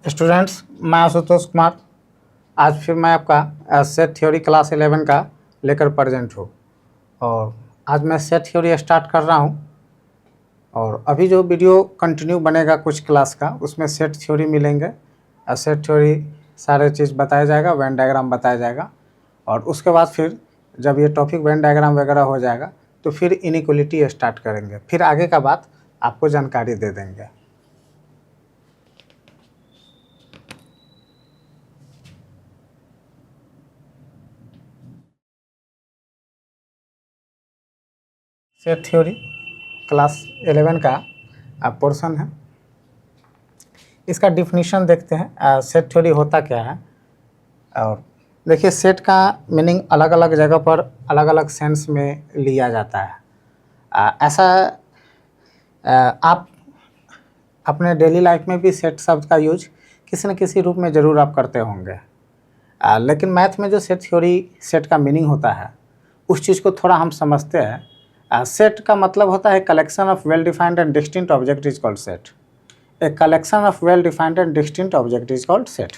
Students, मैं आशुतोष कुमार। आज फिर मैं आपका सेट थ्योरी क्लास 11 का लेकर प्रेजेंट हूँ और आज मैं सेट थ्योरी स्टार्ट कर रहा हूँ। और अभी जो वीडियो कंटिन्यू बनेगा कुछ क्लास का, उसमें सेट थ्योरी मिलेंगे। सेट थ्योरी सारे चीज़ बताया जाएगा, वेन डायग्राम बताया जाएगा। और उसके बाद फिर जब ये टॉपिक वेन डायग्राम वगैरह हो जाएगा तो फिर इनइक्वलिटी स्टार्ट करेंगे। फिर आगे का बात आपको जानकारी दे देंगे। सेट थ्योरी क्लास 11 का पोर्शन है। इसका डिफिनीशन देखते हैं, सेट थ्योरी होता क्या है। और देखिए, सेट का मीनिंग अलग अलग जगह पर अलग अलग सेंस में लिया जाता है। ऐसा आप अपने डेली लाइफ में भी सेट शब्द का यूज किसी न किसी रूप में ज़रूर आप करते होंगे। लेकिन मैथ में जो सेट थ्योरी सेट का मीनिंग होता है, उस चीज़ को थोड़ा हम समझते हैं। सेट का मतलब होता है collection of well defined and distinct object is called set. A collection of well defined and distinct object is called set.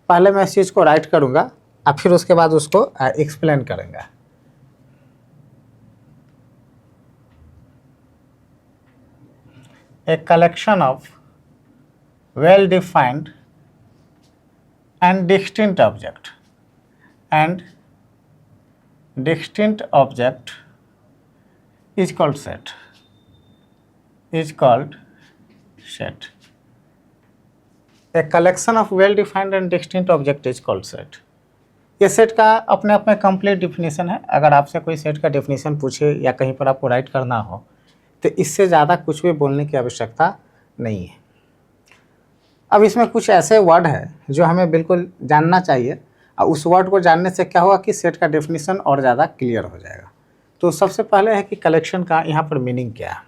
पहले मैं इस चीज़ को राइट करूँगा, अब फिर उसके बाद उसको एक्सप्लेन करेंगे। A collection of well defined and distinct object is called set. A collection of well defined and distinct object is called set. ये सेट का अपने आप में कंप्लीट डिफिनीशन है। अगर आपसे कोई सेट का डिफिनीशन पूछे या कहीं पर आपको राइट करना हो तो इससे ज़्यादा कुछ भी बोलने की आवश्यकता नहीं है। अब इसमें कुछ ऐसे वर्ड है जो हमें बिल्कुल जानना चाहिए, और उस वर्ड को जानने से क्या होगा कि सेट का डिफिनीशन और ज़्यादा क्लियर हो जाएगा। तो सबसे पहले है कि कलेक्शन का यहाँ पर मीनिंग क्या है।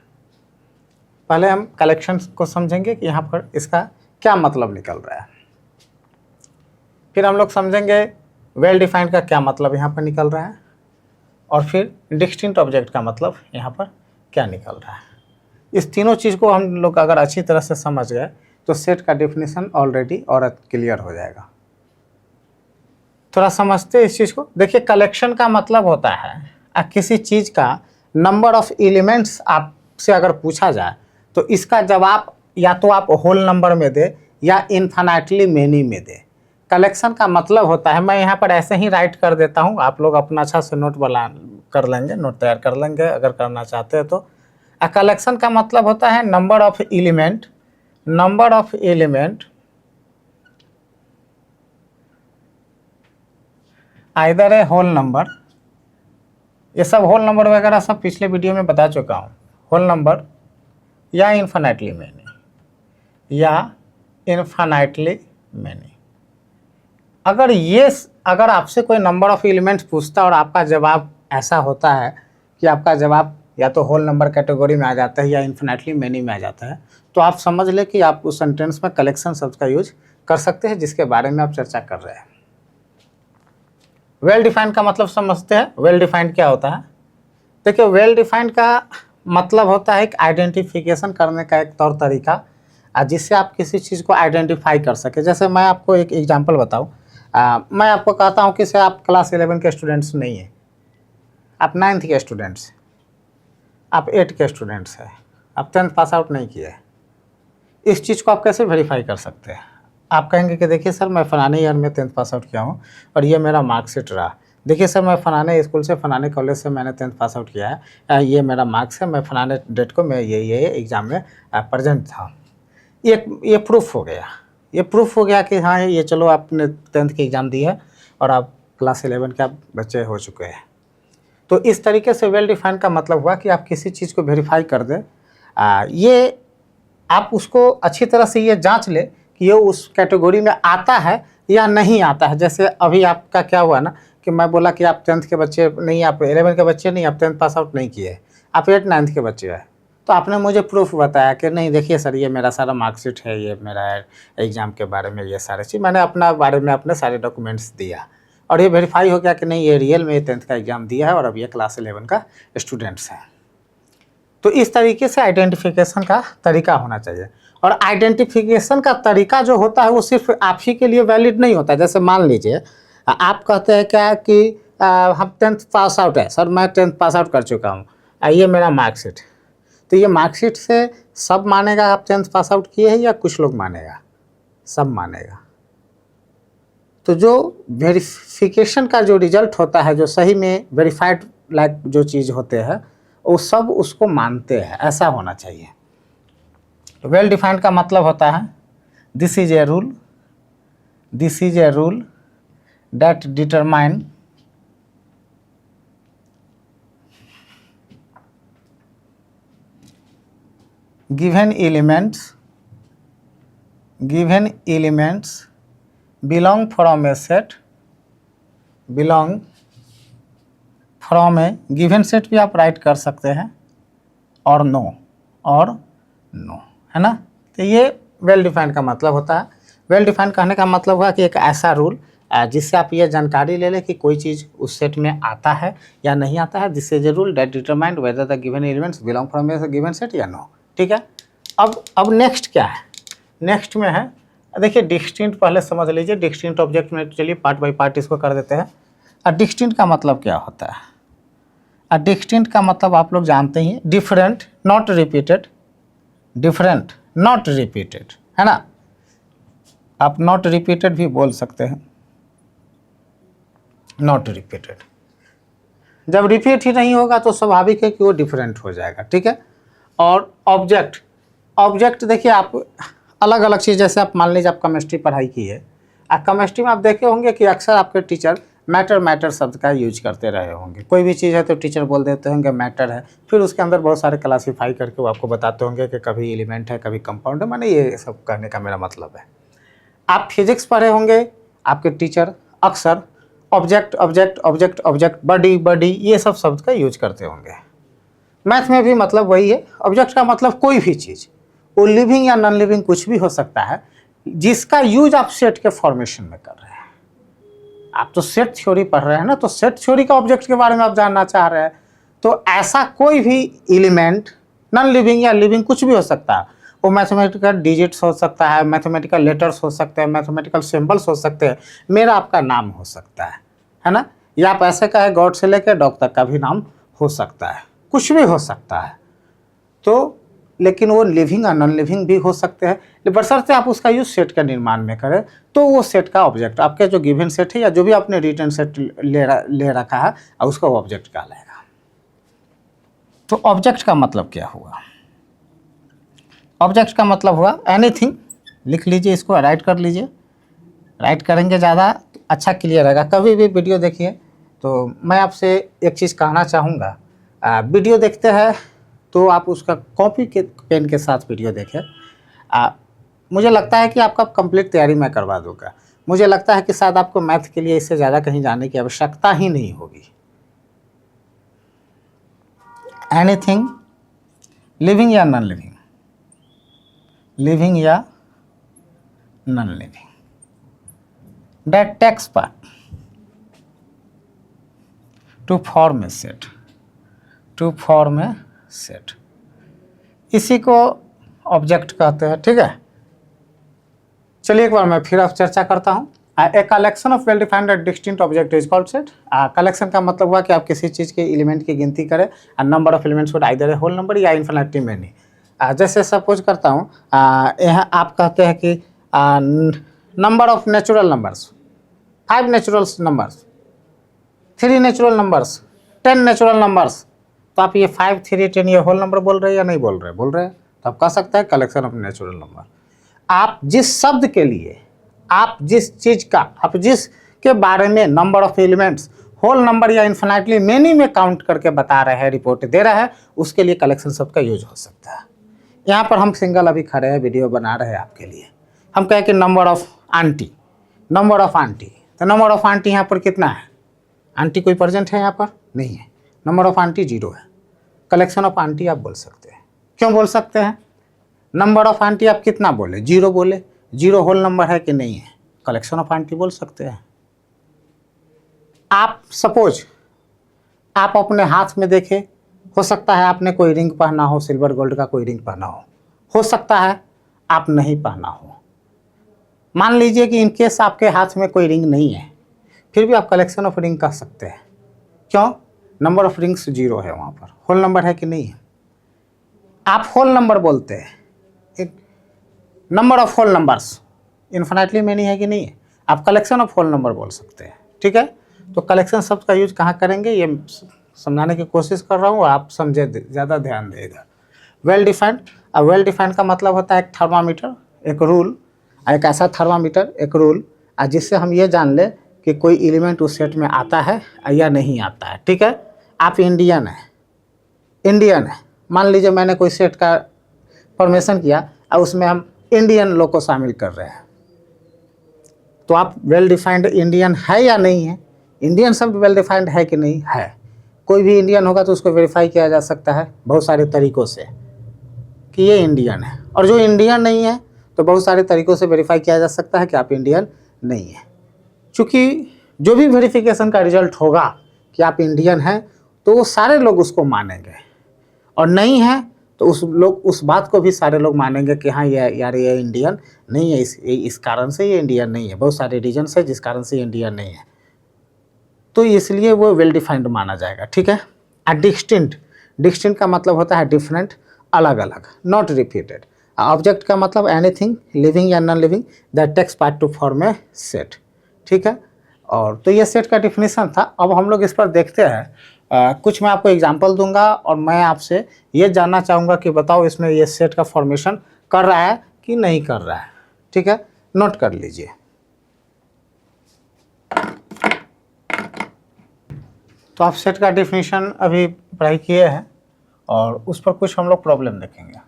पहले हम कलेक्शन को समझेंगे कि यहाँ पर इसका क्या मतलब निकल रहा है। फिर हम लोग समझेंगे वेल डिफाइंड का क्या मतलब यहाँ पर निकल रहा है, और फिर डिस्टिंक्ट ऑब्जेक्ट का मतलब यहाँ पर क्या निकल रहा है। इस तीनों चीज़ को हम लोग अगर अच्छी तरह से समझ गए तो सेट का डिफिनीशन ऑलरेडी और क्लियर हो जाएगा। थोड़ा समझते हैं इस चीज़ को। देखिए, कलेक्शन का मतलब होता है किसी चीज़ का नंबर ऑफ एलिमेंट्स आपसे अगर पूछा जाए तो इसका जवाब या तो आप होल नंबर में दे या इन्फिनिटली मेनी में दे। कलेक्शन का मतलब होता है, मैं यहाँ पर ऐसे ही राइट कर देता हूँ, आप लोग अपना अच्छा से नोट बना कर लेंगे, नोट तैयार कर लेंगे अगर करना चाहते हैं तो। कलेक्शन का मतलब होता है number of element either a whole number, ये सब होल नंबर वगैरह सब पिछले वीडियो में बता चुका हूँ, होल नंबर या इन्फिनिटली मैनी। अगर आपसे कोई नंबर ऑफ एलिमेंट्स पूछता है और आपका जवाब ऐसा होता है कि आपका जवाब या तो होल नंबर कैटेगरी में आ जाता है या इन्फिनिटली मैनी में आ जाता है, तो आप समझ लें कि आप उस सेंटेंस में कलेक्शन शब्द का यूज कर सकते हैं जिसके बारे में आप चर्चा कर रहे हैं। वेल डिफाइंड का मतलब समझते हैं। वेल डिफाइंड क्या होता है? देखिए, वेल डिफाइंड का मतलब होता है एक आइडेंटिफिकेशन करने का एक तौर तरीका, जिससे आप किसी चीज़ को आइडेंटिफाई कर सके। जैसे मैं आपको एक एग्जांपल बताऊं, मैं आपको कहता हूं कि से आप क्लास 11 के स्टूडेंट्स नहीं हैं, आप 9th के स्टूडेंट्स, आप 8 के स्टूडेंट्स हैं, आप 10th पास आउट नहीं किए। इस चीज़ को आप कैसे वेरीफाई कर सकते हैं? आप कहेंगे कि देखिए सर, मैं फलाने ईयर में 10th पास आउट किया हूँ और ये मेरा मार्कशीट रहा। देखिए सर, मैं फलाने स्कूल से फलाने कॉलेज से मैंने 10th पास आउट किया है, ये मेरा मार्क्स है, मैं फलाने डेट को मैं ये एग्ज़ाम में प्रेजेंट था। ये प्रूफ हो गया। ये प्रूफ हो गया कि हाँ, ये चलो आपने 10th की एग्ज़ाम दी है और आप क्लास 11 के आप बच्चे हो चुके हैं। तो इस तरीके से वेल डिफाइंड का मतलब हुआ कि आप किसी चीज़ को वेरीफाई कर दें। ये आप उसको अच्छी तरह से ये जांच ले कि ये उस कैटेगरी में आता है या नहीं आता है। जैसे अभी आपका क्या हुआ ना कि मैं बोला कि आप 10th के बच्चे नहीं, आप 11 के बच्चे नहीं, आप 10th पास आउट नहीं किए, आप 8 9th के बच्चे हैं। तो आपने मुझे प्रूफ बताया कि नहीं, देखिए सर, ये मेरा सारा मार्कशीट है, ये मेरा एग्ज़ाम के बारे में ये सारे चीज़ मैंने अपना बारे में अपने सारे डॉक्यूमेंट्स दिया और ये वेरीफाई हो गया कि नहीं, ये रियल में 10th का एग्ज़ाम दिया है और अब ये क्लास 11 का स्टूडेंट्स है। तो इस तरीके से आइडेंटिफिकेशन का तरीका होना चाहिए। और आइडेंटिफिकेशन का तरीका जो होता है वो सिर्फ आप ही के लिए वैलिड नहीं होता। जैसे मान लीजिए आप कहते हैं क्या कि हम 10th पास आउट है, सर मैं 10th पास आउट कर चुका हूँ, ये मेरा मार्कशीट। तो ये मार्कशीट से सब मानेगा आप 10th पास आउट किए हैं या कुछ लोग मानेगा? सब मानेगा। तो जो वेरिफिकेशन का जो रिजल्ट होता है, जो सही में वेरीफाइड लाइक जो चीज़ होते हैं, वो सब उसको मानते हैं, ऐसा होना चाहिए। वेल डिफाइंड का मतलब होता है this is a rule, this is a rule that determine given elements belong from a set, belong from a given set भी आप राइट कर सकते हैं, और नो है ना। तो ये वेल डिफाइंड का मतलब होता है। वेल डिफाइंड कहने का मतलब हुआ कि एक ऐसा रूल जिससे आप ये जानकारी ले लें कि कोई चीज़ उस सेट में आता है या नहीं आता है। This is a rule that determined whether the given elements belong from A given set या नो। ठीक है। अब नेक्स्ट क्या है? नेक्स्ट में है, देखिए डिस्टिंक्ट पहले समझ लीजिए। डिस्टिंक्ट ऑब्जेक्ट में चलिए पार्ट बाय पार्ट इसको कर देते हैं। डिस्टिंक्ट का मतलब क्या होता है? डिस्टिंक्ट का मतलब आप लोग जानते ही, different not repeated, different not repeated, है ना। आप नॉट रिपीटेड भी बोल सकते हैं, नॉट रिपीटेड। जब रिपीट ही नहीं होगा तो स्वाभाविक है कि वो डिफरेंट हो जाएगा। ठीक है। और ऑब्जेक्ट देखिए आप अलग अलग चीज़, जैसे आप मान लीजिए आप केमिस्ट्री पढ़ाई की है, केमिस्ट्री में आप देखे होंगे कि अक्सर आपके टीचर मैटर शब्द का यूज करते रहे होंगे। कोई भी चीज़ है तो टीचर बोल देते होंगे मैटर है, फिर उसके अंदर बहुत सारे क्लासीफाई करके वो आपको बताते होंगे कि कभी एलिमेंट है कभी कंपाउंड है। माने ये सब कहने का मेरा मतलब है, आप फिजिक्स पढ़े होंगे, आपके टीचर अक्सर object object object object body ये सब शब्द का यूज करते होंगे। मैथ में भी मतलब वही है। ऑब्जेक्ट का मतलब कोई भी चीज़, वो लिविंग या नॉन लिविंग कुछ भी हो सकता है, जिसका यूज आप सेट के फॉर्मेशन में कर रहे हैं। आप तो सेट थ्योरी पढ़ रहे हैं ना, तो सेट थ्योरी का ऑब्जेक्ट के बारे में आप जानना चाह रहे हैं। तो ऐसा कोई भी एलिमेंट नॉन लिविंग या लिविंग कुछ भी हो सकता है। वो मैथमेटिकल डिजिट्स हो सकता है, मैथमेटिकल लेटर्स हो सकते हैं, मैथमेटिकल सिंबल्स हो सकते हैं, मेरा आपका नाम हो सकता है ना। या आप ऐसे कहें गॉड से लेकर डॉग तक का भी नाम हो सकता है, कुछ भी हो सकता है। तो लेकिन वो लिविंग और नॉन लिविंग भी हो सकते हैं, बशर्ते आप उसका यूज सेट का निर्माण में करें। तो वो सेट का ऑब्जेक्ट आपके जो गिवन सेट है या जो भी आपने रिटर्न सेट ले रखा है, उसका ऑब्जेक्ट कहलाएगा। तो ऑब्जेक्ट का मतलब क्या हुआ? ऑब्जेक्ट का मतलब हुआ एनीथिंग। लिख लीजिए, इसको राइट कर लीजिए। राइट करेंगे ज़्यादा अच्छा क्लियर रहेगा। कभी भी वीडियो देखिए तो मैं आपसे एक चीज़ कहना चाहूँगा, वीडियो देखते हैं तो आप उसका कॉपी के पेन के साथ वीडियो देखें। मुझे लगता है कि आपका कंप्लीट तैयारी मैं करवा दूँगा। मुझे लगता है कि शायद आपको मैथ के लिए इससे ज़्यादा कहीं जाने की आवश्यकता ही नहीं होगी। एनीथिंग लिविंग या नॉन लिविंग, लिविंग या non living, that takes part to form a set, to form a set, इसी को ऑब्जेक्ट कहते हैं। ठीक है। चलिए एक बार मैं फिर आप चर्चा करता हूँ। A collection of well defined and distinct object is called set. Collection का मतलब हुआ कि आप किसी चीज़ के एलिमेंट की गिनती करें, number of elements would either a whole number या इन्फिनिटी मेनी। जैसे सपोज करता हूँ, यहाँ आप कहते हैं कि number of natural numbers 5 natural numbers, 3 natural numbers, 10 natural numbers. तो आप ये 5, 3, 10 ये होल नंबर बोल रहे हैं या नहीं बोल रहे? बोल रहे हैं। तो आप कह सकते हैं कलेक्शन ऑफ नेचुरल नंबर। आप जिस शब्द के लिए, आप जिस चीज़ का, आप जिस के बारे में number of elements whole number या इन्फिनिटली मेनी में काउंट करके बता रहे हैं, रिपोर्ट दे रहा है, उसके लिए कलेक्शन शब्द का यूज हो सकता है। यहाँ पर हम सिंगल अभी खड़े हैं, वीडियो बना रहे हैं आपके लिए। हम कहें कि number of aunty, number of aunty. तो नंबर ऑफ आंटी यहाँ पर कितना है? आंटी कोई प्रेजेंट है यहाँ पर? नहीं है। नंबर ऑफ आंटी 0 है। कलेक्शन ऑफ आंटी आप बोल सकते हैं। क्यों बोल सकते हैं? नंबर ऑफ आंटी आप कितना बोले? 0 बोले। 0 होल नंबर है कि नहीं है? कलेक्शन ऑफ आंटी बोल सकते हैं। आप सपोज आप अपने हाथ में देखें हो सकता है आपने कोई रिंग पहना हो, सिल्वर गोल्ड का कोई रिंग पहना हो सकता है आप नहीं पहना हो। मान लीजिए कि इनकेस आपके हाथ में कोई रिंग नहीं है, फिर भी आप कलेक्शन ऑफ रिंग कह सकते हैं। क्यों? नंबर ऑफ रिंग्स 0 है, वहाँ पर होल नंबर है कि नहीं है। आप होल नंबर बोलते हैं, number of whole numbers infinitely many है कि नहीं है। आप कलेक्शन ऑफ होल नंबर बोल सकते हैं, ठीक है। तो कलेक्शन शब्द का यूज कहाँ करेंगे, ये समझाने की कोशिश कर रहा हूँ, आप समझे, ज़्यादा ध्यान देगा। वेल डिफाइंड, अब वेल डिफाइंड का मतलब होता है एक थर्मामीटर, एक रूल, एक ऐसा थर्मामीटर, एक रूल जिससे हम ये जान ले कि कोई एलिमेंट उस सेट में आता है या नहीं आता है, ठीक है। आप इंडियन है, इंडियन है, मान लीजिए मैंने कोई सेट का फॉर्मेशन किया और उसमें हम इंडियन लोग को शामिल कर रहे हैं, तो आप वेल डिफाइंड इंडियन है या नहीं है। इंडियन शब्द वेल डिफाइंड है कि नहीं है। कोई भी इंडियन होगा तो उसको वेरीफाई किया जा सकता है बहुत सारे तरीक़ों से कि ये इंडियन है, और जो इंडियन नहीं है तो बहुत सारे तरीक़ों से वेरीफाई किया जा सकता है कि आप इंडियन नहीं है। चूँकि जो भी वेरिफिकेशन का रिजल्ट होगा कि आप इंडियन हैं तो वो सारे लोग उसको मानेंगे, और नहीं है तो उस बात को भी सारे लोग मानेंगे कि हाँ ये इंडियन नहीं है, इस कारण से ये इंडियन नहीं है, बहुत सारे रीजन्स है जिस कारण से ये इंडियन नहीं है, तो इसलिए वो वेल डिफाइंड माना जाएगा, ठीक है। डिस्टिंक्ट, डिस्टिंक्ट का मतलब होता है डिफरेंट, अलग अलग, नॉट रिपीटेड। ऑब्जेक्ट का मतलब एनीथिंग लिविंग या non living that takes part to form a set, ठीक है। और तो ये सेट का डिफिनीशन था। अब हम लोग इस पर देखते हैं, कुछ मैं आपको एग्जांपल दूंगा और मैं आपसे ये जानना चाहूँगा कि बताओ इसमें ये सेट का फॉर्मेशन कर रहा है कि नहीं कर रहा है, ठीक है। नोट कर लीजिए। तो आप सेट का डिफिनीशन अभी पढ़ाई किए हैं और उस पर कुछ हम लोग प्रॉब्लम देखेंगे।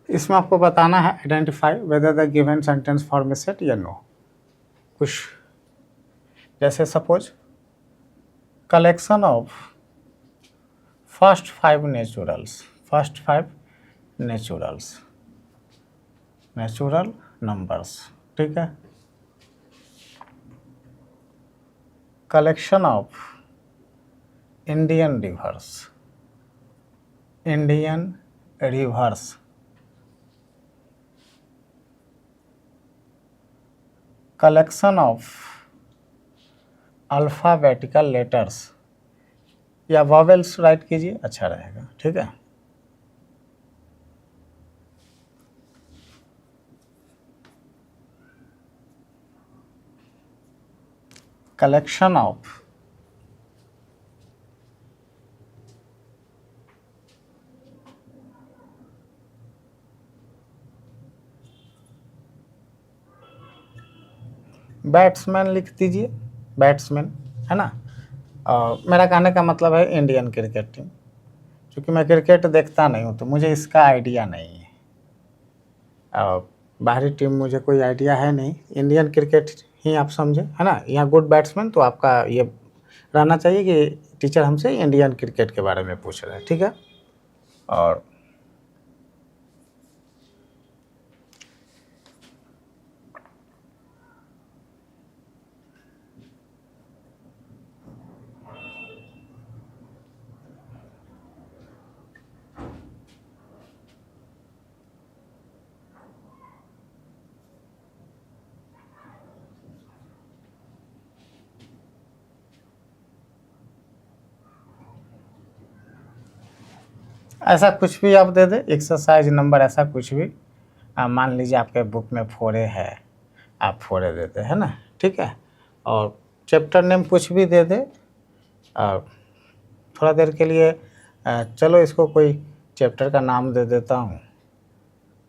इसमें आपको बताना है identify whether the given sentence form a set या नो। कुछ जैसे suppose collection of first 5 naturals, first 5 natural numbers, ठीक है। Collection of Indian reverse, collection of alphabetical letters या वॉवेल्स राइट कीजिए, अच्छा रहेगा, ठीक है। कलेक्शन ऑफ बैट्समैन लिख दीजिए, बैट्समैन, है ना। मेरा कहने का मतलब है इंडियन क्रिकेट टीम, क्योंकि मैं क्रिकेट देखता नहीं हूँ तो मुझे इसका आइडिया नहीं है, बाहरी टीम मुझे कोई आइडिया है नहीं, इंडियन क्रिकेट ही आप समझे, है ना। यहाँ गुड बैट्समैन तो आपका ये रहना चाहिए कि टीचर हमसे इंडियन क्रिकेट के बारे में पूछ रहे हैं, ठीक है। और ऐसा कुछ भी आप दे दें, एक्सरसाइज नंबर ऐसा कुछ भी, मान लीजिए आपके बुक में 4A है, आप 4A देते हैं ना, ठीक है। और चैप्टर नेम कुछ भी दे दे, थोड़ा देर के लिए चलो इसको कोई चैप्टर का नाम दे देता हूँ,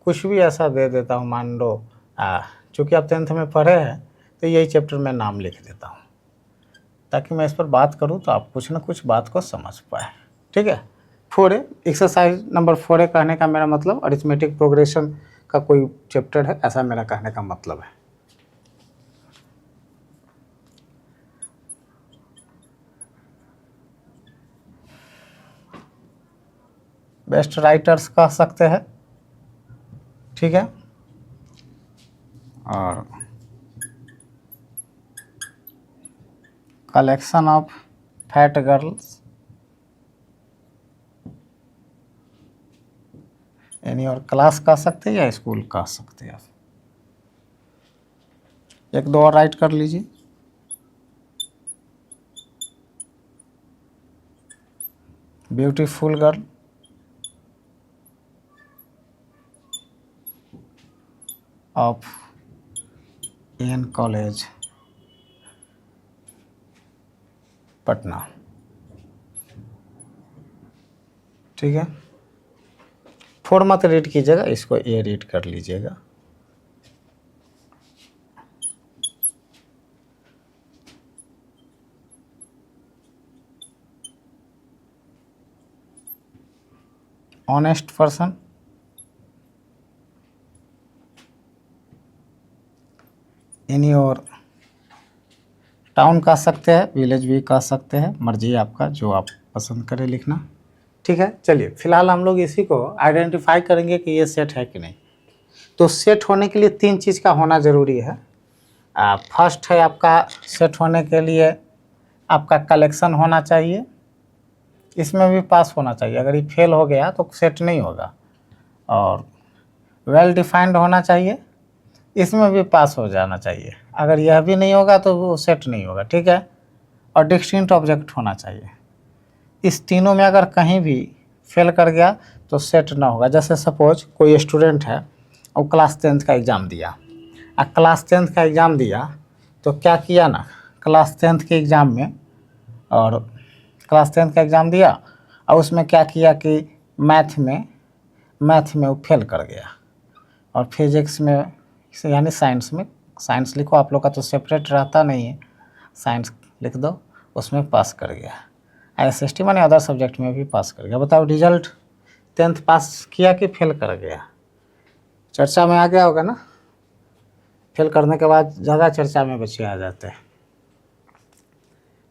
कुछ भी ऐसा दे देता हूँ, मान लो चूँकि आप 10th में पढ़े हैं तो यही चैप्टर में नाम लिख देता हूँ ताकि मैं इस पर बात करूँ तो आप कुछ ना कुछ बात को समझ पाए, ठीक है। 4A एक्सरसाइज नंबर 4A कहने का मेरा मतलब अरिथमेटिक प्रोग्रेशन का कोई चैप्टर है, ऐसा मेरा कहने का मतलब है। बेस्ट राइटर्स कह सकते हैं, ठीक है। और कलेक्शन ऑफ फैट गर्ल्स यानी और क्लास कह सकते हैं या स्कूल कह सकते हैं आप। एक दो और राइट कर लीजिए। Beautiful girl of N college Patna, ठीक है। फोर मत रीड कीजिएगा, इसको ए रीड कर लीजिएगा। Honest person in your town कह सकते हैं, विलेज भी कह सकते हैं, मर्जी आपका, जो आप पसंद करें लिखना, ठीक है। चलिए फिलहाल हम लोग इसी को आइडेंटिफाई करेंगे कि ये सेट है कि नहीं। तो सेट होने के लिए तीन चीज़ का होना ज़रूरी है। फर्स्ट है आपका सेट होने के लिए आपका कलेक्शन होना चाहिए, इसमें भी पास होना चाहिए। अगर ये फेल हो गया तो सेट नहीं होगा। और वेल डिफाइंड होना चाहिए, इसमें भी पास हो जाना चाहिए। अगर यह भी नहीं होगा तो वो सेट नहीं होगा, ठीक है। और डिस्टिंक्ट ऑब्जेक्ट होना चाहिए। इस तीनों में अगर कहीं भी फेल कर गया तो सेट ना होगा। जैसे सपोज कोई स्टूडेंट है और क्लास 10th का एग्ज़ाम दिया, क्लास 10th का एग्ज़ाम दिया तो क्या किया ना, क्लास 10th के एग्ज़ाम में, और क्लास 10th का एग्ज़ाम दिया और उसमें क्या किया कि मैथ में वो फेल कर गया। और फिजिक्स में यानी साइंस में, साइंस लिखो, आप लोग का तो सेपरेट रहता नहीं है, साइंस लिख दो, उसमें पास कर गया। SST माने अदर सब्जेक्ट में भी पास कर गया। बताओ रिजल्ट 10th पास किया कि फेल कर गया? चर्चा में आ गया होगा ना। फेल करने के बाद ज़्यादा चर्चा में बच्चे आ जाते हैं।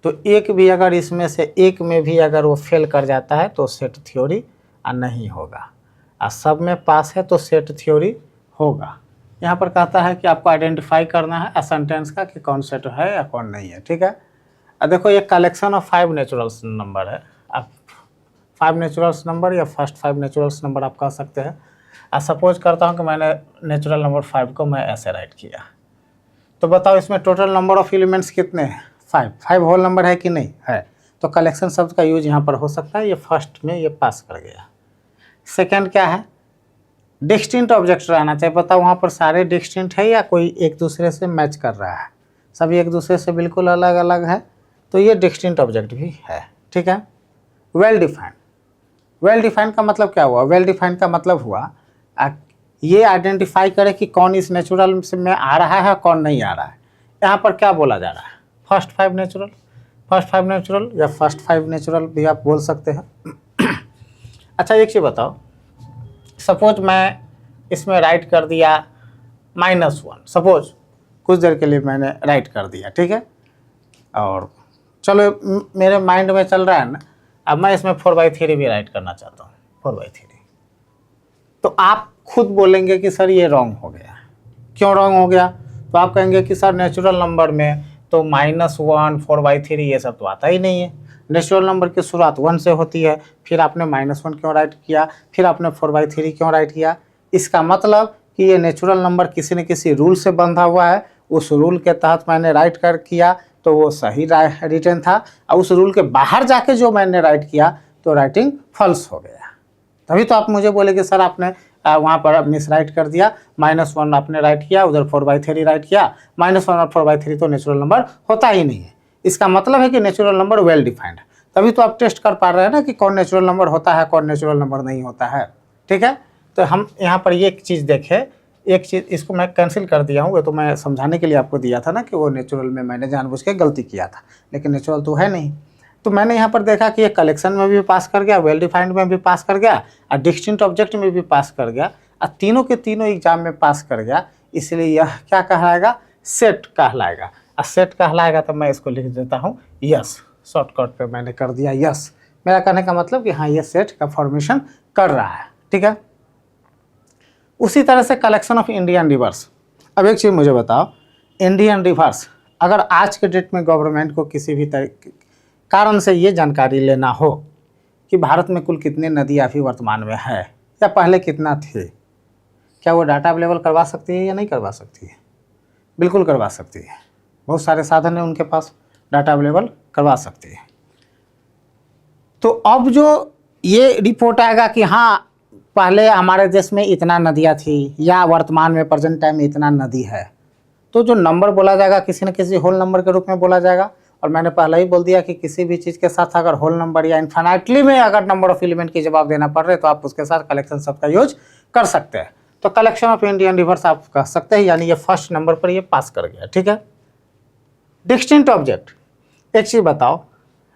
तो एक भी अगर इसमें से एक में भी अगर वो फेल कर जाता है तो सेट थ्योरी नहीं होगा। और सब में पास है तो सेट थ्योरी होगा। यहाँ पर कहता है कि आपको आइडेंटिफाई करना है सेंटेंस का कि कौन सेट है या कौन नहीं है, ठीक है। देखो ये कलेक्शन ऑफ 5 नेचुरल्स नंबर है। आप 5 नेचुरल्स नंबर या फर्स्ट 5 नेचुरल्स नंबर आप कह सकते हैं। सपोज करता हूँ कि मैंने नेचुरल नंबर 5 को मैं ऐसे राइट किया, तो बताओ इसमें टोटल नंबर ऑफ एलिमेंट्स कितने हैं? 5 होल नंबर है कि नहीं है। तो कलेक्शन शब्द का यूज यहाँ पर हो सकता है। ये फर्स्ट में ये पास कर गया। सेकेंड क्या है, डिस्टिंक्ट ऑब्जेक्ट रहना चाहिए। बताओ वहाँ पर सारे डिस्टिंक्ट है या कोई एक दूसरे से मैच कर रहा है? सभी एक दूसरे से बिल्कुल अलग अलग है, तो ये डिस्टिंक्ट ऑब्जेक्ट भी है, ठीक है। वेल डिफाइंड, वेल डिफाइंड का मतलब क्या हुआ? वेल डिफाइंड का मतलब हुआ ये आइडेंटिफाई करे कि कौन इस नेचुरल में आ रहा है कौन नहीं आ रहा है। यहाँ पर क्या बोला जा रहा है? फर्स्ट 5 नेचुरल, फर्स्ट 5 नेचुरल या फर्स्ट 5 नेचुरल भी आप बोल सकते हैं। अच्छा एक चीज़ बताओ, सपोज मैं इसमें राइट कर दिया -1, सपोज कुछ देर के लिए मैंने राइट कर दिया, ठीक है। और चलो मेरे माइंड में चल रहा है ना, अब मैं इसमें 4/3 भी राइट करना चाहता हूँ, 4/3। तो आप खुद बोलेंगे कि सर ये रॉन्ग हो गया। क्यों रॉन्ग हो गया? तो आप कहेंगे कि सर नेचुरल नंबर में तो -1, 4/3 ये सब तो आता ही नहीं है। नेचुरल नंबर की शुरुआत 1 से होती है, फिर आपने -1 क्यों राइट किया, फिर आपने 4/3 क्यों राइट किया? इसका मतलब कि ये नेचुरल नंबर किसी न किसी रूल से बंधा हुआ है। उस रूल के तहत मैंने राइट कर किया तो वो सही रिटर्न था, और उस रूल के बाहर जाके जो मैंने राइट किया तो राइटिंग फॉल्स हो गया। तभी तो आप मुझे बोले कि सर आपने वहाँ पर मिस राइट कर दिया, -1 आपने राइट किया, उधर 4/3 राइट किया। -1 और 4/3 तो नेचुरल नंबर होता ही नहीं है। इसका मतलब है कि नेचुरल नंबर वेल डिफाइंड है। तभी तो आप टेस्ट कर पा रहे हैं ना कि कौन नेचुरल नंबर होता है कौन नेचुरल नंबर नहीं होता है, ठीक है। तो हम यहाँ पर ये एक चीज़ देखें, एक चीज़ इसको मैं कैंसिल कर दिया हूँ, वो तो मैं समझाने के लिए आपको दिया था ना कि वो नेचुरल में मैंने जानबूझ के गलती किया था, लेकिन नेचुरल तो है नहीं। तो मैंने यहाँ पर देखा कि ये कलेक्शन में भी पास कर गया, वेल डिफाइंड में भी पास कर गया, और डिस्टिंक्ट ऑब्जेक्ट में भी पास कर गया, और तीनों के तीनों एग्जाम में पास कर गया। इसलिए यह क्या कहलाएगा? सेट कहलाएगा। और सेट कहलाएगा तो मैं इसको लिख देता हूँ यस, शॉर्टकट पे मैंने कर दिया यस, मेरा कहने का मतलब कि हाँ ये सेट का फॉर्मेशन कर रहा है, ठीक है। उसी तरह से कलेक्शन ऑफ इंडियन रिवर्स। अब एक चीज़ मुझे बताओ, इंडियन रिवर्स अगर आज के डेट में गवर्नमेंट को किसी भी कारण से ये जानकारी लेना हो कि भारत में कुल कितने नदी अभी वर्तमान में है या पहले कितना थे, क्या वो डाटा अवेलेबल करवा सकती है या नहीं करवा सकती है? बिल्कुल करवा सकती है। बहुत सारे साधन हैं उनके पास, डाटा अवेलेबल करवा सकती है। तो अब जो ये रिपोर्ट आएगा कि हाँ पहले हमारे देश में इतना नदियाँ थी या वर्तमान में प्रेजेंट टाइम में इतना नदी है, तो जो नंबर बोला जाएगा किसी न किसी होल नंबर के रूप में बोला जाएगा। और मैंने पहले ही बोल दिया कि किसी भी चीज़ के साथ अगर होल नंबर या इन्फिनिटली में अगर नंबर ऑफ एलिमेंट की जवाब देना पड़ रहे तो आप उसके साथ कलेक्शन शब्द का यूज कर सकते हैं। तो कलेक्शन ऑफ इंडियन रिवर्स आप कह सकते हैं, यानी ये फर्स्ट नंबर पर ये पास कर गया, ठीक है। डिस्टिंक्ट ऑब्जेक्ट, एक चीज़ बताओ,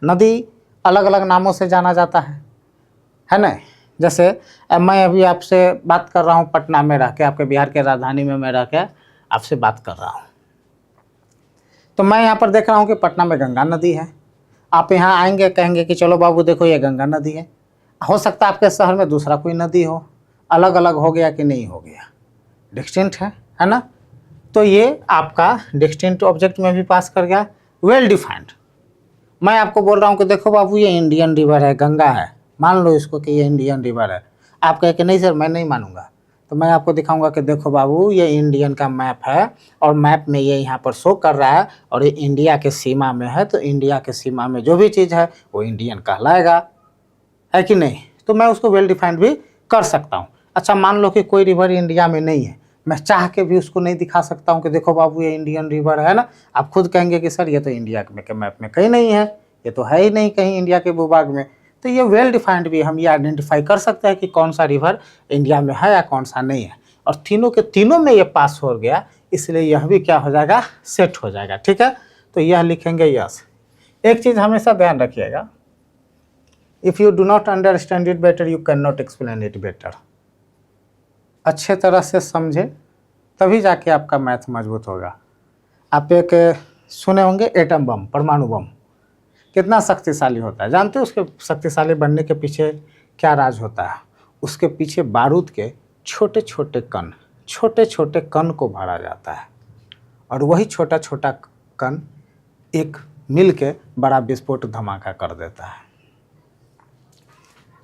नदी अलग अलग नामों से जाना जाता है ना। जैसे मैं अभी आपसे बात कर रहा हूँ पटना में रह के, आपके बिहार के राजधानी में मैं रह के आपसे बात कर रहा हूँ, तो मैं यहाँ पर देख रहा हूँ कि पटना में गंगा नदी है। आप यहाँ आएंगे कहेंगे कि चलो बाबू देखो ये गंगा नदी है। हो सकता है आपके शहर में दूसरा कोई नदी हो, अलग अलग हो गया कि नहीं हो गया, डिस्टिंक्ट है ना। तो ये आपका डिस्टिंक्ट ऑब्जेक्ट में भी पास कर गया। वेल डिफाइंड, मैं आपको बोल रहा हूँ कि देखो बाबू ये इंडियन रिवर है, गंगा है, मान लो इसको कि ये इंडियन रिवर है। आप कहे कि नहीं सर मैं नहीं मानूंगा, तो मैं आपको दिखाऊंगा कि देखो बाबू ये इंडियन का मैप है और मैप में ये यहाँ पर शो कर रहा है और ये इंडिया के सीमा में है, तो इंडिया के सीमा में जो भी चीज़ है वो इंडियन कहलाएगा, है कि नहीं। तो मैं उसको वेल डिफाइंड भी कर सकता हूँ। अच्छा मान लो कि कोई रिवर इंडिया में नहीं है, मैं चाह के भी उसको नहीं दिखा सकता हूँ कि देखो बाबू ये इंडियन रिवर है ना। आप खुद कहेंगे कि सर ये तो इंडिया के मैप में कहीं नहीं है, ये तो है ही नहीं कहीं इंडिया के भूभाग में। तो ये वेल डिफाइंड भी हम ये आइडेंटिफाई कर सकते हैं कि कौन सा रिवर इंडिया में है या कौन सा नहीं है। और तीनों के तीनों में ये पास हो गया, इसलिए यह भी क्या हो जाएगा, सेट हो जाएगा, ठीक है। तो यह लिखेंगे यस। एक चीज़ हमेशा ध्यान रखिएगा, if you do not understand it better you can not explain it better. अच्छे तरह से समझे तभी जाके आपका मैथ मजबूत होगा। आप एक सुने होंगे एटम बम, परमाणु बम कितना शक्तिशाली होता है, जानते हो उसके शक्तिशाली बनने के पीछे क्या राज होता है? उसके पीछे बारूद के छोटे छोटे कण को भरा जाता है और वही छोटा छोटा कण एक मिल के बड़ा विस्फोट धमाका कर देता है।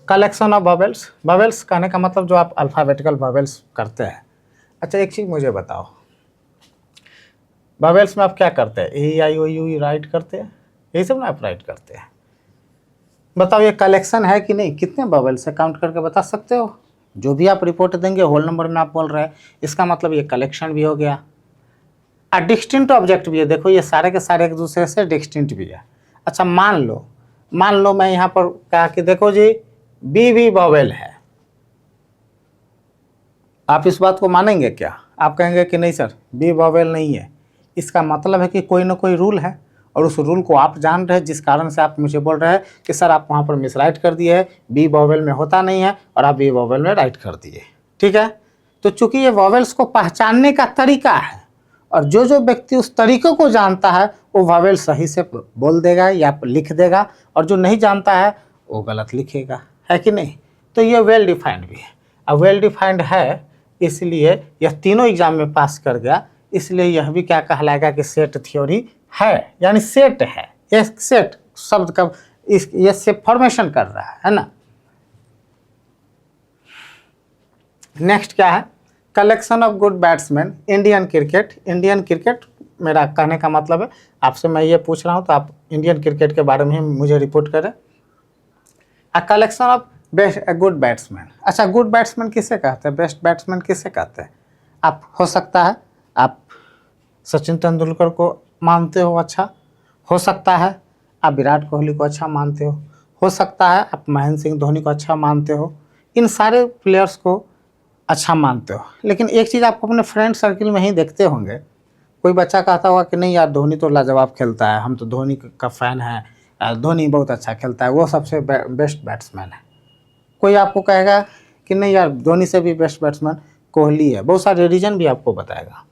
कलेक्शन ऑफ वॉवेल्स, वॉवेल्स कहने का मतलब जो आप अल्फ़ाबेटिकल वॉवेल्स करते हैं। अच्छा एक चीज़ मुझे बताओ, वॉवेल्स में आप क्या करते हैं? ए आई ओ यू राइट करते हैं, यही सब ना आप राइट करते हैं। बताओ ये कलेक्शन है कि नहीं? कितने वॉवेल्स है काउंट करके बता सकते हो? जो भी आप रिपोर्ट देंगे होल नंबर में आप बोल रहे हैं, इसका मतलब ये कलेक्शन भी हो गया। डिस्टिंक्ट ऑब्जेक्ट भी है, देखो ये सारे के सारे एक दूसरे से डिस्टिंक्ट भी है। अच्छा मान लो मैं यहाँ पर कहा कि देखो जी बी भी वॉवेल है, आप इस बात को मानेंगे क्या? आप कहेंगे कि नहीं सर बी वॉवेल नहीं है। इसका मतलब है कि कोई ना कोई रूल है और उस रूल को आप जान रहे हैं, जिस कारण से आप मुझे बोल रहे हैं कि सर आप वहाँ पर मिसराइट कर दिए है, बी वॉवेल में होता नहीं है और आप बी वॉवेल में राइट कर दिए, ठीक है। तो चूंकि ये वॉवेल्स को पहचानने का तरीका है और जो व्यक्ति उस तरीके को जानता है वो वॉवेल सही से बोल देगा या लिख देगा, और जो नहीं जानता है वो गलत लिखेगा, है कि नहीं। तो ये वेल डिफाइंड भी है। अब वेल डिफाइंड है इसलिए यह तीनों एग्जाम में पास कर गया, इसलिए यह भी क्या कहलाएगा कि सेट थ्योरी है, यानी सेट है। ये सेट शब्द का ये से फॉर्मेशन कर रहा है ना। नेक्स्ट क्या है? Collection of good batsman Indian cricket. Indian cricket मेरा कहने का मतलब है, आपसे मैं ये पूछ रहा हूँ तो आप इंडियन क्रिकेट के बारे में ही मुझे रिपोर्ट करें। Collection of best good batsman. अच्छा गुड बैट्समैन किसे कहते हैं, बेस्ट बैट्समैन किसे कहते हैं? आप हो सकता है आप सचिन तेंदुलकर को मानते हो, अच्छा हो सकता है आप विराट कोहली को अच्छा मानते हो सकता है आप महेंद्र सिंह धोनी को अच्छा मानते हो, इन सारे प्लेयर्स को अच्छा मानते हो। लेकिन एक चीज़ आप अपने फ्रेंड सर्किल में ही देखते होंगे, कोई बच्चा कहता होगा कि नहीं यार धोनी तो लाजवाब खेलता है, हम तो धोनी का फ़ैन है, धोनी बहुत अच्छा खेलता है, वो सबसे बेस्ट बैट्समैन है। कोई आपको कहेगा कि नहीं यार धोनी से भी बेस्ट बैट्समैन कोहली है, बहुत सारे रीजन भी आपको बताएगा।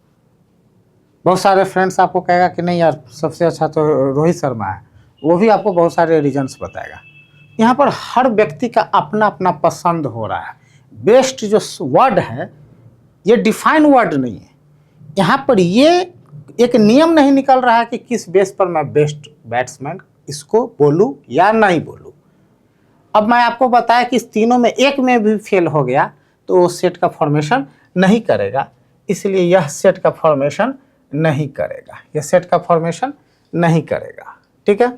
बहुत सारे फ्रेंड्स आपको कहेगा कि नहीं यार सबसे अच्छा तो रोहित शर्मा है, वो भी आपको बहुत सारे रीजन्स बताएगा। यहाँ पर हर व्यक्ति का अपना अपना पसंद हो रहा है। बेस्ट जो वर्ड है ये डिफाइन वर्ड नहीं है। यहाँ पर ये एक नियम नहीं निकल रहा है कि किस बेस पर मैं बेस्ट बैट्समैन इसको बोलूँ या नहीं बोलूँ। अब मैं आपको बताया कि इस तीनों में एक में भी फेल हो गया तो वो सेट का फॉर्मेशन नहीं करेगा, इसलिए यह सेट का फॉर्मेशन नहीं करेगा, यह सेट का फॉर्मेशन नहीं करेगा। ठीक है।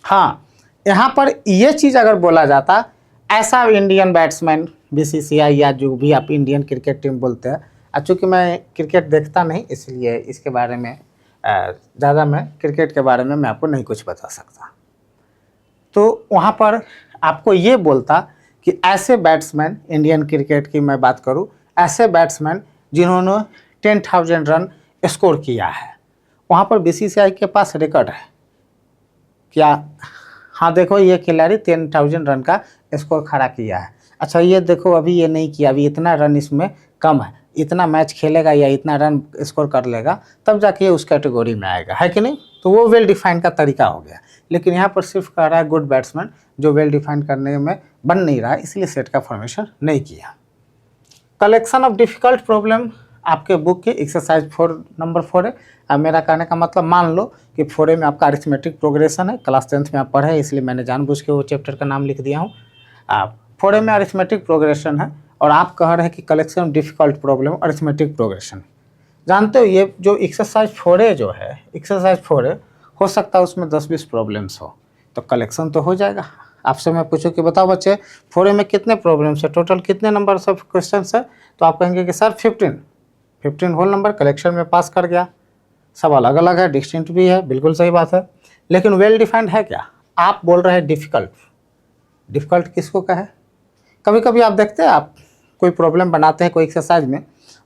हाँ, यहाँ पर ये चीज़ अगर बोला जाता ऐसा इंडियन बैट्समैन बीसीसीआई या जो भी आप इंडियन क्रिकेट टीम बोलते हैं, चूँकि मैं क्रिकेट देखता नहीं इसलिए इसके बारे में ज़्यादा मैं क्रिकेट के बारे में मैं आपको नहीं कुछ बता सकता। तो वहाँ पर आपको ये बोलता कि ऐसे बैट्समैन, इंडियन क्रिकेट की मैं बात करूँ, ऐसे बैट्समैन जिन्होंने 10,000 रन स्कोर किया है, वहाँ पर बीसीसीआई के पास रिकॉर्ड है क्या? हाँ देखो ये खिलाड़ी 10,000 रन का स्कोर खड़ा किया है। अच्छा ये देखो अभी ये नहीं किया, अभी इतना रन इसमें कम है, इतना मैच खेलेगा या इतना रन स्कोर कर लेगा तब जाके उस कैटेगरी में आएगा, है कि नहीं? तो वो वेल डिफाइन का तरीका हो गया। लेकिन यहाँ पर सिर्फ कह रहा है गुड बैट्समैन जो वेल डिफाइन करने में बन नहीं रहा है, इसलिए सेट का फॉर्मेशन नहीं किया। कलेक्शन ऑफ डिफ़िकल्ट प्रॉब्लम आपके बुक के एक्सरसाइज 4 नंबर 4 है। अब मेरा कहने का मतलब मान लो कि 4 में आपका अरिथमेटिक प्रोग्रेशन है, क्लास 10th में आप पढ़े इसलिए मैंने जानबूझ के वो चैप्टर का नाम लिख दिया हूँ। आप 4 में अरिथमेटिक प्रोग्रेशन है और आप कह रहे हैं कि collection of difficult problem arithmetic progression. जानते हो ये जो एक्सरसाइज 4 जो है, एक्सरसाइज 4 हो सकता है उसमें 10-20 प्रॉब्लम्स हो, तो कलेक्शन तो हो जाएगा। आपसे मैं पूछूं कि बताओ बच्चे 4 में कितने प्रॉब्लम्स है, टोटल कितने नंबर ऑफ क्वेश्चन है, तो आप कहेंगे कि सर 15 होल नंबर कलेक्शन में पास कर गया। सब अलग अलग है, डिस्टिंक्ट भी है, बिल्कुल सही बात है, लेकिन वेल डिफाइंड है क्या? आप बोल रहे हैं डिफ़िकल्ट। डिफ़िकल्ट किसको कहे? कभी कभी आप देखते हैं आप कोई प्रॉब्लम बनाते हैं कोई एक्सरसाइज में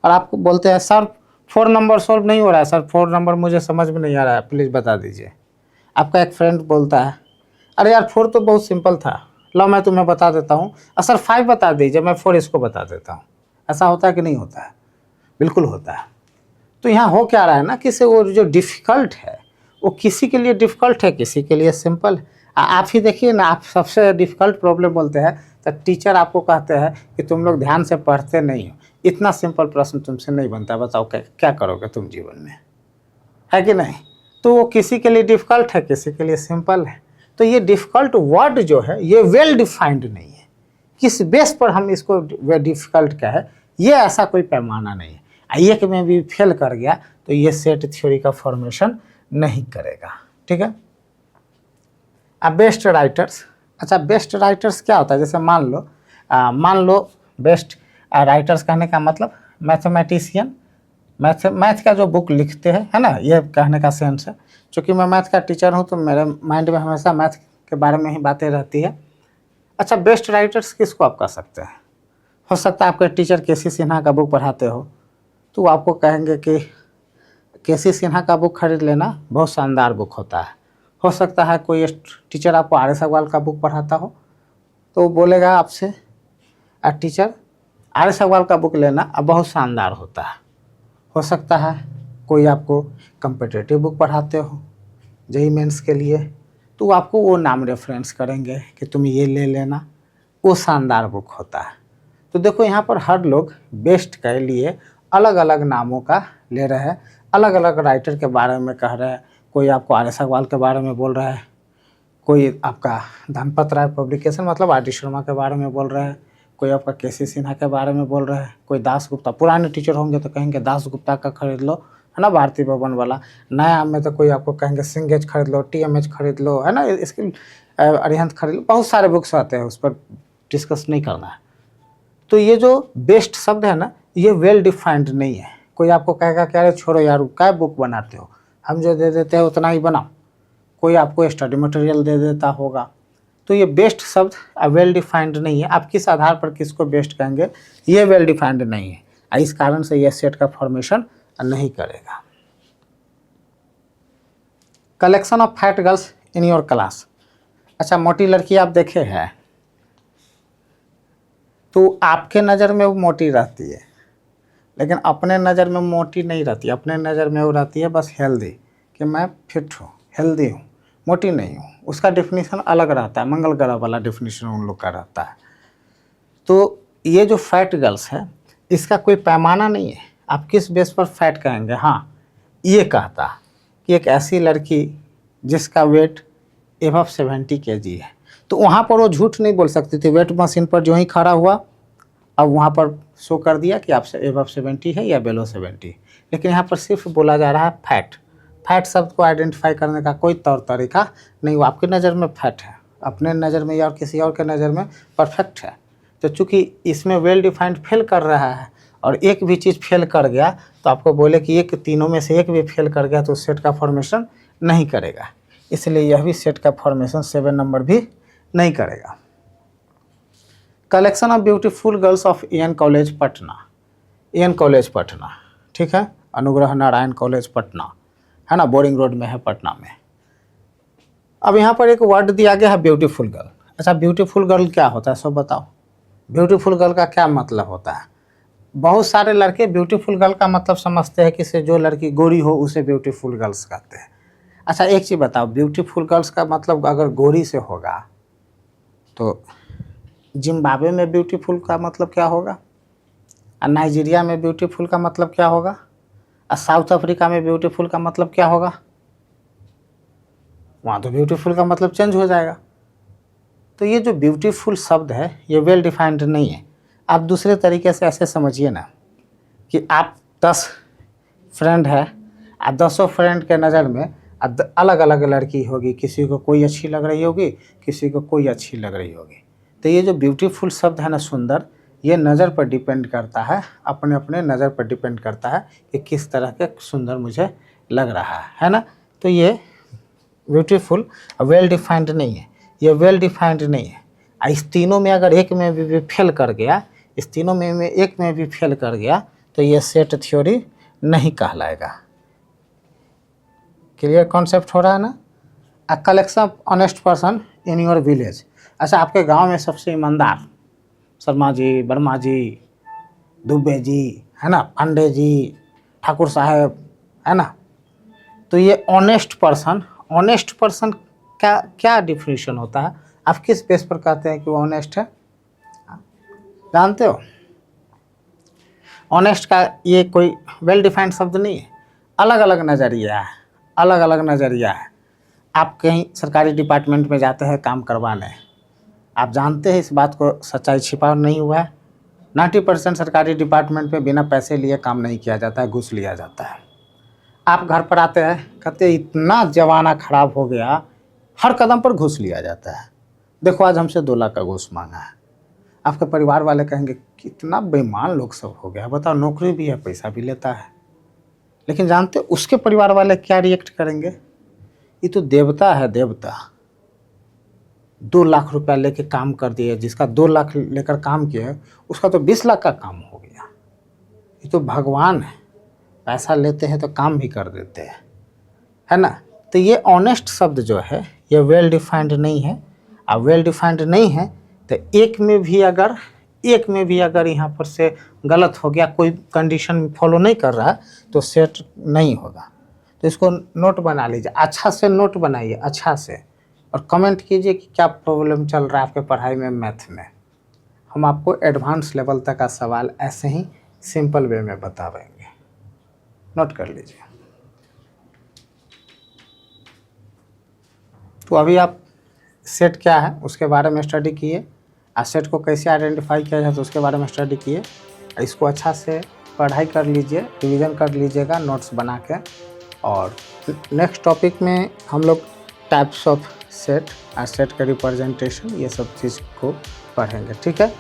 और आपको बोलते हैं सर 4 नंबर सॉल्व नहीं हो रहा है, सर 4 नंबर मुझे समझ में नहीं आ रहा है, प्लीज़ बता दीजिए। आपका एक फ्रेंड बोलता है अरे यार 4 तो बहुत सिंपल था, लो मैं तुम्हें बता देता हूँ, सर 5 बता दीजिए, मैं 4 इसको बता देता हूँ। ऐसा होता है कि नहीं होता है? बिल्कुल होता है। तो यहाँ हो क्या रहा है ना कि वो जो डिफ़िकल्ट है वो किसी के लिए डिफ़िकल्ट है, किसी के लिए सिंपल है। आप ही देखिए ना, आप सबसे डिफ़िकल्ट प्रॉब्लम बोलते हैं तो टीचर आपको कहते हैं कि तुम लोग ध्यान से पढ़ते नहीं हो, इतना सिंपल प्रश्न तुमसे नहीं बनता, बताओ क्या करोगे तुम जीवन में, है कि नहीं? तो वो किसी के लिए डिफ़िकल्ट है, किसी के लिए सिंपल है। तो ये डिफ़िकल्ट वर्ड जो है ये वेल डिफाइंड नहीं है, किस बेस पर हम इसको डिफ़िकल्ट कहें ये ऐसा कोई पैमाना नहीं है। एक में भी फेल कर गया तो ये सेट थ्योरी का फॉर्मेशन नहीं करेगा। ठीक है। अब बेस्ट राइटर्स। अच्छा बेस्ट राइटर्स क्या होता है? जैसे मान लो बेस्ट राइटर्स कहने का मतलब मैथमेटिशियन, मैथ का जो बुक लिखते हैं, है ना, ये कहने का सेंस है। चूँकि मैं मैथ का टीचर हूँ तो मेरे माइंड में हमेशा मैथ के बारे में ही बातें रहती है। अच्छा बेस्ट राइटर्स किसको आप कह सकते हैं? हो सकता है आपके टीचर केसी सिन्हा का बुक पढ़ाते हो तो आपको कहेंगे कि केसी सिन्हा का बुक खरीद लेना, बहुत शानदार बुक होता है। हो सकता है कोई टीचर आपको आर.एस. अग्रवाल का बुक पढ़ाता हो तो वो बोलेगा आपसे टीचर आर.एस. अग्रवाल का बुक लेना, बहुत शानदार होता है। हो सकता है कोई आपको कम्पिटिटिव बुक पढ़ाते हो जेईई मेंस के लिए तो आपको वो नाम रेफरेंस करेंगे कि तुम ये ले लेना, वो शानदार बुक होता है। तो देखो यहाँ पर हर लोग बेस्ट के लिए अलग अलग नामों का ले रहे हैं, अलग अलग राइटर के बारे में कह रहे हैं। कोई आपको आर.एस. अग्रवाल के बारे में बोल रहा है, कोई आपका धनपत राय पब्लिकेशन मतलब आर.डी. शर्मा के बारे में बोल रहा है, कोई आपका केसी सिन्हा के बारे में बोल रहा है, कोई दास गुप्ता, पुराने टीचर होंगे तो कहेंगे दास गुप्ता का खरीद लो, है ना, भारतीय भवन वाला। नया में तो कोई आपको कहेंगे सिंगेज खरीद लो, टीएमएच खरीद लो, है ना, इसके अरिहंत खरीद लो, बहुत सारे बुक्स आते हैं, उस पर डिस्कस नहीं करना है। तो ये जो बेस्ट शब्द है ना ये वेल डिफाइंड नहीं है। कोई आपको कहेगा कि अरे छोड़ो यार क्या बुक बनाते हो, हम जो दे देते हैं उतना ही बनाओ, कोई आपको स्टडी मटेरियल दे देता होगा। तो ये बेस्ट शब्द वेल डिफाइंड नहीं है। आप किस आधार पर किसको बेस्ट कहेंगे ये वेल डिफाइंड नहीं है, इस कारण से ये सेट का फॉर्मेशन नहीं करेगा। Collection of fat girls in your class. अच्छा मोटी लड़की आप देखे हैं तो आपके नज़र में वो मोटी रहती है, लेकिन अपने नज़र में मोटी नहीं रहती, अपने नज़र में वो रहती है बस हेल्दी, कि मैं फिट हूँ, हेल्दी हूँ, मोटी नहीं हो, उसका डेफिनेशन अलग रहता है, मंगल ग्रह वाला डेफिनेशन उन लोग का रहता है। तो ये जो फैट गर्ल्स है इसका कोई पैमाना नहीं है, आप किस बेस पर फैट कहेंगे। हाँ, ये कहता कि एक ऐसी लड़की जिसका वेट एबव 70 kg है, तो वहाँ पर वो झूठ नहीं बोल सकती थी। वेट मशीन पर जो ही खड़ा हुआ, अब वहाँ पर शो कर दिया कि आपसे एबव 70 है या बेलो 70, लेकिन यहाँ पर सिर्फ बोला जा रहा है फैट। फैट शब्द को आइडेंटिफाई करने का कोई तौर तरीका नहीं, वो आपकी नज़र में फैट है, अपने नज़र में या किसी और के नज़र में परफेक्ट है। तो चूँकि इसमें वेल डिफाइंड फेल कर रहा है और एक भी चीज़ फेल कर गया तो आपको बोले कि एक तीनों में से एक भी फेल कर गया तो सेट का फॉर्मेशन नहीं करेगा, इसलिए यह भी सेट का फॉर्मेशन 7 नंबर भी नहीं करेगा। Collection of beautiful girls of N college Patna, N college Patna, ठीक है, अनुग्रह नारायण कॉलेज पटना है ना, बोरिंग रोड में है पटना में। अब यहाँ पर एक वर्ड दिया गया है ब्यूटीफुल गर्ल। अच्छा, ब्यूटीफुल गर्ल क्या होता है सब बताओ, ब्यूटीफुल गर्ल का क्या मतलब होता है। बहुत सारे लड़के ब्यूटीफुल गर्ल का मतलब समझते हैं कि से जो लड़की गोरी हो उसे ब्यूटीफुल गर्ल्स कहते हैं। अच्छा, एक चीज़ बताओ, ब्यूटीफुल गर्ल्स का मतलब अगर गोरी से होगा तो जिम्बाब्वे में ब्यूटीफुल का मतलब क्या होगा, और नाइजीरिया में ब्यूटीफुल का मतलब क्या होगा, और साउथ अफ्रीका में ब्यूटीफुल का मतलब क्या होगा, वहाँ तो ब्यूटीफुल का मतलब चेंज हो जाएगा। तो ये जो ब्यूटीफुल शब्द है ये वेल डिफाइंड नहीं है। आप दूसरे तरीके से ऐसे समझिए ना कि आप 10 फ्रेंड है, आप 10 फ्रेंड के नज़र में अलग अलग लड़की होगी, किसी को कोई अच्छी लग रही होगी, किसी को कोई अच्छी लग रही होगी। तो ये जो ब्यूटीफुल शब्द है ना, सुंदर, ये नज़र पर डिपेंड करता है, अपने अपने नज़र पर डिपेंड करता है कि किस तरह के सुंदर मुझे लग रहा है ना। तो ये ब्यूटीफुल वेल डिफाइंड नहीं है, ये वेल डिफाइंड नहीं है। इस तीनों में अगर एक में भी फेल कर गया, इस तीनों में एक में भी फेल कर गया तो ये सेट थ्योरी नहीं कहलाएगा। क्लियर कॉन्सेप्ट हो रहा है ना। A collection of honest person in your village. अच्छा, आपके गांव में सबसे ईमानदार शर्मा जी, वर्मा जी, दुबे जी है ना, पांडे जी, ठाकुर साहब है ना। तो ये ऑनेस्ट पर्सन क्या क्या डिफिनेशन होता है, आप किस बेस पर कहते हैं कि वो ऑनेस्ट है, जानते हो। ऑनेस्ट का ये कोई वेल डिफाइंड शब्द नहीं है, अलग अलग नज़रिया है, अलग अलग नज़रिया है। आप कहीं सरकारी डिपार्टमेंट में जाते हैं काम करवाने, आप जानते हैं इस बात को, सच्चाई छिपा नहीं हुआ है। 90% सरकारी डिपार्टमेंट में बिना पैसे लिए काम नहीं किया जाता है, घूस लिया जाता है। आप घर पर आते हैं, कहते इतना जमाना खराब हो गया, हर कदम पर घूस लिया जाता है। देखो आज हमसे 2 लाख का घूस मांगा है। आपके परिवार वाले कहेंगे कितना बेईमान लोग सब हो गया, बताओ, नौकरी भी है, पैसा भी लेता है। लेकिन जानते उसके परिवार वाले क्या रिएक्ट करेंगे, ये तो देवता है, देवता। 2 लाख रुपया लेके काम कर दिए, जिसका 2 लाख लेकर काम किया उसका तो 20 लाख का काम हो गया। ये तो भगवान है, पैसा लेते हैं तो काम भी कर देते हैं, है ना। तो ये ऑनेस्ट शब्द जो है ये वेल डिफाइंड नहीं है। अब वेल डिफाइंड नहीं है तो एक में भी अगर यहाँ पर से गलत हो गया, कोई कंडीशन फॉलो नहीं कर रहा है तो सेट नहीं होगा। तो इसको नोट बना लीजिए, अच्छा से नोट बनाइए अच्छा से, और कमेंट कीजिए कि क्या प्रॉब्लम चल रहा है आपके पढ़ाई में, मैथ में। हम आपको एडवांस लेवल तक का सवाल ऐसे ही सिंपल वे में बताएंगे, नोट कर लीजिए। तो अभी आप सेट क्या है उसके बारे में स्टडी किए, सेट को कैसे आइडेंटिफाई किया जाए तो उसके बारे में स्टडी किए। इसको अच्छा से पढ़ाई कर लीजिए, रिवीजन कर लीजिएगा नोट्स बना के। और नेक्स्ट टॉपिक में हम लोग टाइप्स ऑफ सेट और सेट का रिप्रेजेंटेशन, ये सब चीज़ को पढ़ेंगे, ठीक है।